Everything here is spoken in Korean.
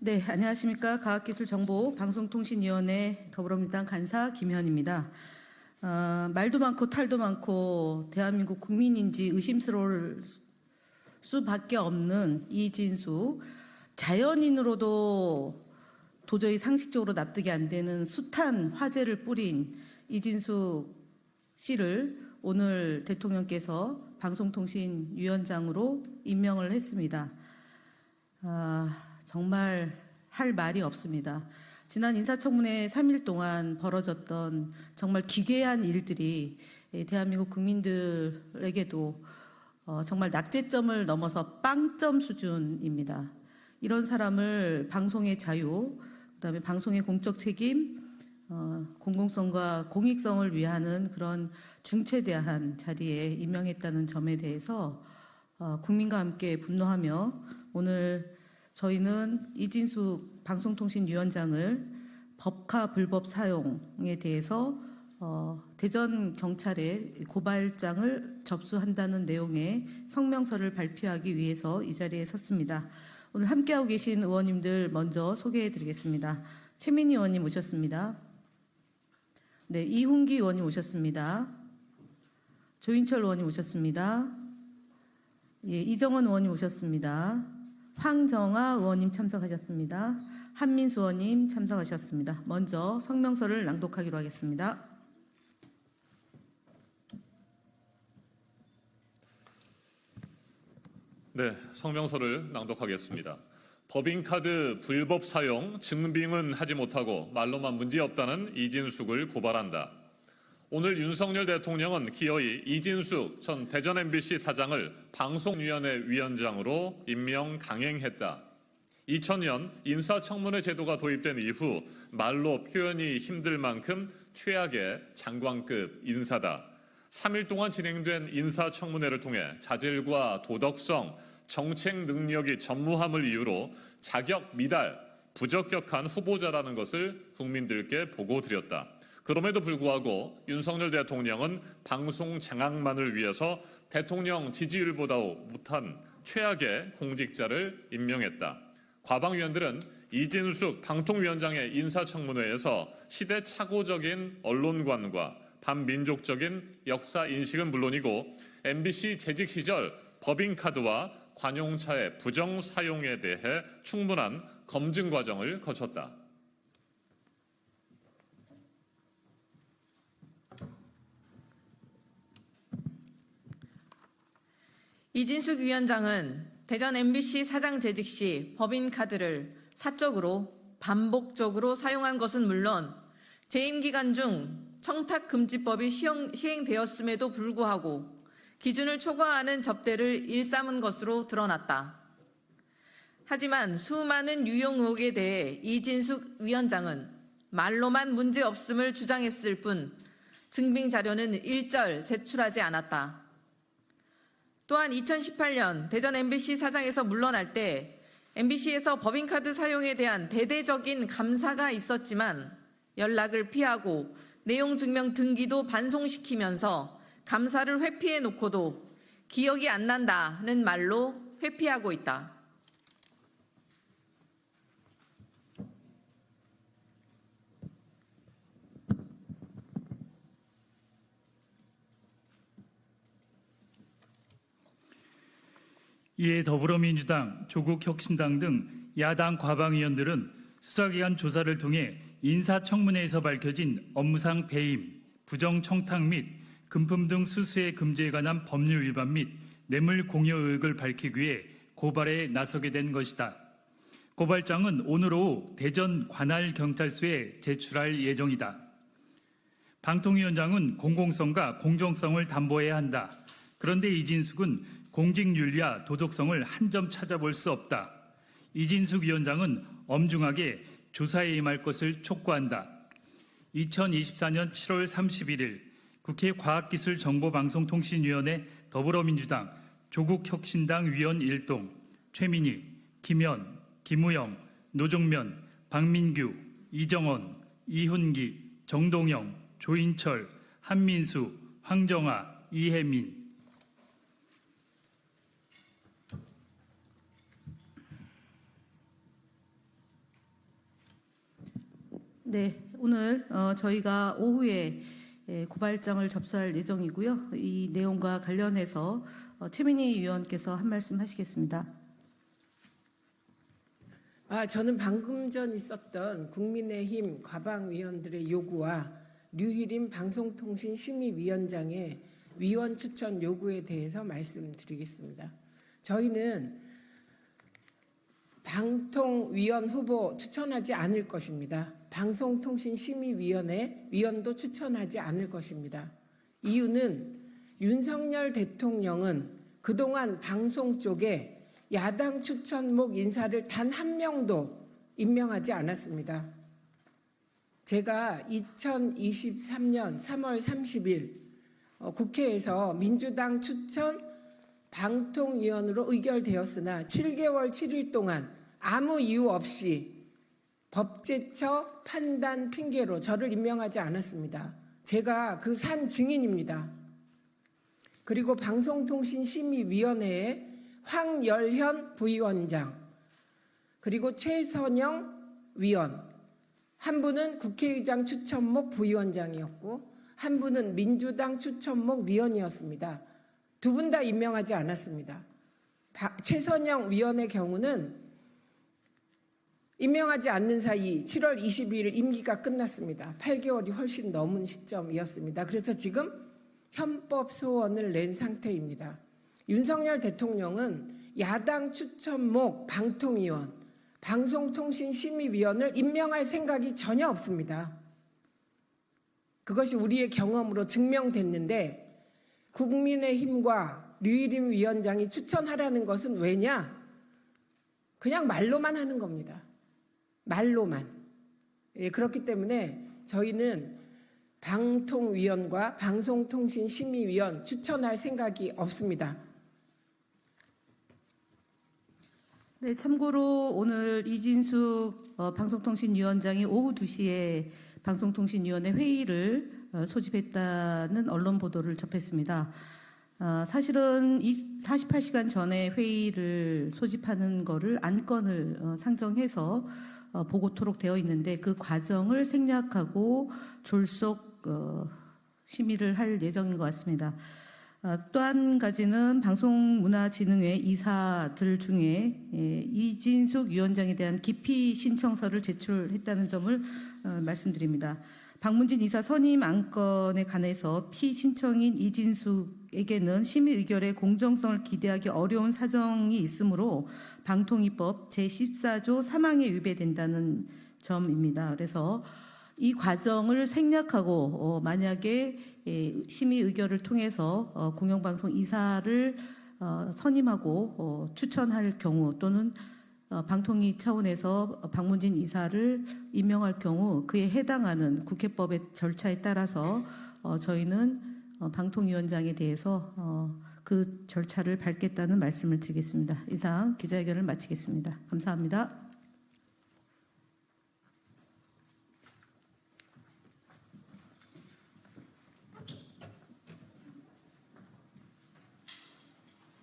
네, 안녕하십니까. 과학기술정보방송통신위원회 더불어민주당 간사 김현입니다. 말도 많고 탈도 많고 대한민국 국민인지 의심스러울 수밖에 없는 이진수, 자연인으로도 도저히 상식적으로 납득이 안 되는 숱한 화제를 뿌린 이진수 씨를 오늘 대통령께서 방송통신위원장으로 임명을 했습니다. 정말 할 말이 없습니다. 지난 인사청문회 3일 동안 벌어졌던 정말 기괴한 일들이 대한민국 국민들에게도 정말 낙제점을 넘어서 빵점 수준입니다. 이런 사람을 방송의 자유, 그다음에 방송의 공적 책임, 공공성과 공익성을 위하는 그런 중체대한 자리에 임명했다는 점에 대해서 국민과 함께 분노하며 오늘 저희는 이진수 방송통신위원장을 법카 불법 사용에 대해서 대전 경찰에 고발장을 접수한다는 내용의 성명서를 발표하기 위해서 이 자리에 섰습니다. 오늘 함께하고 계신 의원님들 먼저 소개해드리겠습니다. 최민희 의원님 오셨습니다. 네, 이훈기 의원님 오셨습니다. 조인철 의원님 오셨습니다. 예, 이정원 의원님 오셨습니다. 황정아 의원님 참석하셨습니다. 한민수 의원님 참석하셨습니다. 먼저 성명서를 낭독하기로 하겠습니다. 네, 성명서를 낭독하겠습니다. 법인카드 불법 사용, 증빙은 하지 못하고 말로만 문제없다는 이진숙을 고발한다. 오늘 윤석열 대통령은 기어이 이진숙 전 대전 MBC 사장을 방송위원회 위원장으로 임명 강행했다. 2000년 인사청문회 제도가 도입된 이후 말로 표현이 힘들 만큼 최악의 장관급 인사다. 3일 동안 진행된 인사청문회를 통해 자질과 도덕성, 정책 능력이 전무함을 이유로 자격 미달, 부적격한 후보자라는 것을 국민들께 보고드렸다. 그럼에도 불구하고 윤석열 대통령은 방송 장악만을 위해서 대통령 지지율보다 못한 최악의 공직자를 임명했다. 과방위원들은 이진숙 방통위원장의 인사청문회에서 시대착오적인 언론관과 반민족적인 역사 인식은 물론이고 MBC 재직 시절 법인카드와 관용차의 부정 사용에 대해 충분한 검증 과정을 거쳤다. 이진숙 위원장은 대전 MBC 사장 재직 시 법인카드를 사적으로 반복적으로 사용한 것은 물론 재임 기간 중 청탁금지법이 시행되었음에도 불구하고 기준을 초과하는 접대를 일삼은 것으로 드러났다. 하지만 수많은 유용 의혹에 대해 이진숙 위원장은 말로만 문제없음을 주장했을 뿐 증빙 자료는 일절 제출하지 않았다. 또한 2018년 대전 MBC 사장에서 물러날 때 MBC에서 법인카드 사용에 대한 대대적인 감사가 있었지만 연락을 피하고 내용 증명 등기도 반송시키면서 감사를 회피해 놓고도 기억이 안 난다는 말로 회피하고 있다. 이에 더불어민주당, 조국혁신당 등 야당 과방위원들은 수사기관 조사를 통해 인사청문회에서 밝혀진 업무상 배임, 부정청탁 및 금품 등 수수의 금지에 관한 법률 위반 및 뇌물 공여 의혹을 밝히기 위해 고발에 나서게 된 것이다. 고발장은 오늘 오후 대전 관할경찰서에 제출할 예정이다. 방통위원장은 공공성과 공정성을 담보해야 한다. 그런데 이진숙은 공직윤리와 도덕성을 한 점 찾아볼 수 없다. 이진숙 위원장은 엄중하게 조사에 임할 것을 촉구한다. 2024년 7월 31일 국회 과학기술정보방송통신위원회 더불어민주당 조국혁신당 위원 1동 최민희, 김현, 김우영, 노종면, 박민규, 이정원, 이훈기, 정동영, 조인철, 한민수, 황정아, 이혜민, 네, 오늘 저희가 오후에 고발장을 접수할 예정이고요. 이 내용과 관련해서 최민희 위원께서 한 말씀 하시겠습니다. 저는 방금 전 있었던 국민의힘 과방위원들의 요구와 류희림 방송통신심의위원장의 위원 추천 요구에 대해서 말씀드리겠습니다. 저희는 방통위원 후보 추천하지 않을 것입니다. 방송통신심의위원회 위원도 추천하지 않을 것입니다. 이유는 윤석열 대통령은 그동안 방송 쪽에 야당 추천목 인사를 단 한 명도 임명하지 않았습니다. 제가 2023년 3월 30일 국회에서 민주당 추천 방통위원으로 의결되었으나 7개월 7일 동안 아무 이유 없이 법제처 판단 핑계로 저를 임명하지 않았습니다. 제가 그 산 증인입니다. 그리고 방송통신심의위원회에 황열현 부위원장, 그리고 최선영 위원, 한 분은 국회의장 추천목 부위원장이었고 한 분은 민주당 추천목 위원이었습니다. 두 분 다 임명하지 않았습니다. 최선영 위원의 경우는 임명하지 않는 사이 7월 22일 임기가 끝났습니다. 8개월이 훨씬 넘은 시점이었습니다. 그래서 지금 헌법 소원을 낸 상태입니다. 윤석열 대통령은 야당 추천목 방통위원, 방송통신심의위원을 임명할 생각이 전혀 없습니다. 그것이 우리의 경험으로 증명됐는데 국민의힘과 류희림 위원장이 추천하라는 것은 왜냐? 그냥 말로만 하는 겁니다. 말로만. 그렇기 때문에 저희는 방통위원과 방송통신심의위원 추천할 생각이 없습니다. 네, 참고로 오늘 이진숙 방송통신위원장이 오후 2시에 방송통신위원회 회의를 소집했다는 언론 보도를 접했습니다. 사실은 48시간 전에 회의를 소집하는 거를 안건을 상정해서 보고토록 되어 있는데 그 과정을 생략하고 졸속 심의를 할 예정인 것 같습니다. 또 한 가지는 방송문화진흥회 이사들 중에 이진숙 위원장에 대한 기피 신청서를 제출했다는 점을 말씀드립니다. 박문진 이사 선임 안건에 관해서 피신청인 이진숙에게는 심의 의결의 공정성을 기대하기 어려운 사정이 있으므로 방통위법 제14조 3항에 위배된다는 점입니다. 그래서 이 과정을 생략하고 만약에 심의 의결을 통해서 공영방송 이사를 선임하고 추천할 경우 또는 방통위 차원에서 박문진 이사를 임명할 경우 그에 해당하는 국회법의 절차에 따라서 저희는 방통위원장에 대해서 그 절차를 밟겠다는 말씀을 드리겠습니다. 이상 기자회견을 마치겠습니다. 감사합니다.